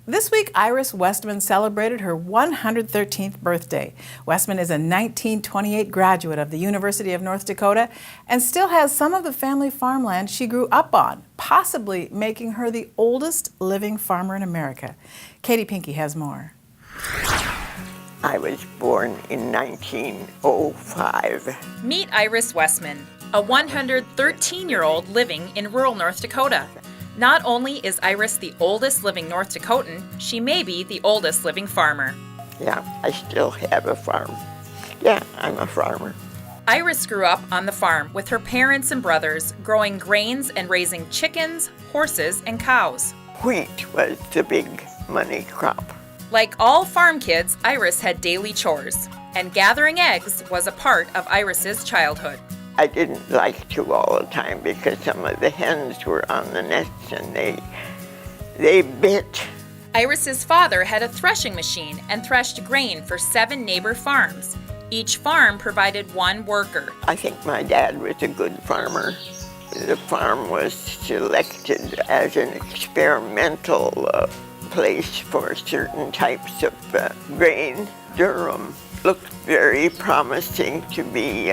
This week, Iris Westman celebrated her 113th birthday. Westman is a 1928 graduate of the University of North Dakota and still has some of the family farmland she grew up on, possibly making her the oldest living farmer in America. Katie Pinky has more. I was born in 1905. Meet Iris Westman, a 113-year-old living in rural North Dakota. Not only is Iris the oldest living North Dakotan, she may be the oldest living farmer. Yeah, I still have a farm. Yeah, I'm a farmer. Iris grew up on the farm with her parents and brothers, growing grains and raising chickens, horses, and cows. Wheat was the big money crop. Like all farm kids, Iris had daily chores, and gathering eggs was a part of Iris's childhood. I didn't like to all the time because some of the hens were on the nests and they bit. Iris's father had a threshing machine and threshed grain for 7 neighbor farms. Each farm provided one worker. I think my dad was a good farmer. The farm was selected as an experimental place for certain types of grain. Durum looked very promising to be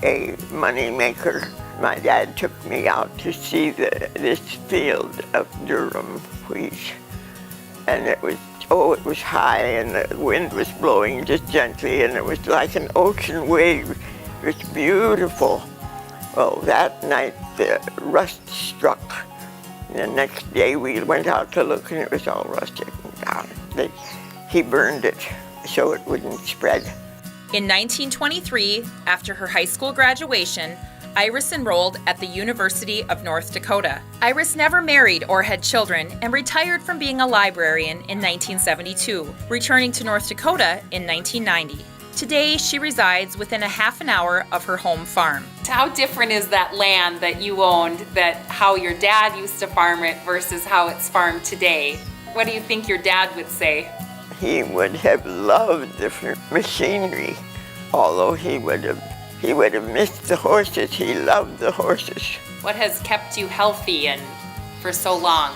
a money maker. My dad took me out to see this field of durum wheat, and it was high and the wind was blowing just gently and it was like an ocean wave. It was beautiful. Well, that night the rust struck. The next day we went out to look and it was all rusted down. He burned it so it wouldn't spread. In 1923, after her high school graduation, Iris enrolled at the University of North Dakota. Iris never married or had children and retired from being a librarian in 1972, returning to North Dakota in 1990. Today, she resides within a half an hour of her home farm. How different is that land that you owned, that how your dad used to farm it versus how it's farmed today? What do you think your dad would say? He would have loved the machinery, although he would have missed the horses. He loved the horses. What has kept you healthy and for so long?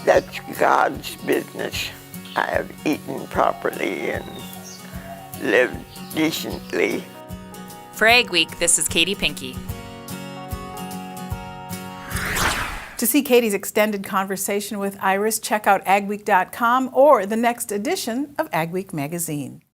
That's God's business. I have eaten properly and lived decently. For Ag Week, this is Katie Pinky. To see Katie's extended conversation with Iris, check out agweek.com or the next edition of Ag Week magazine.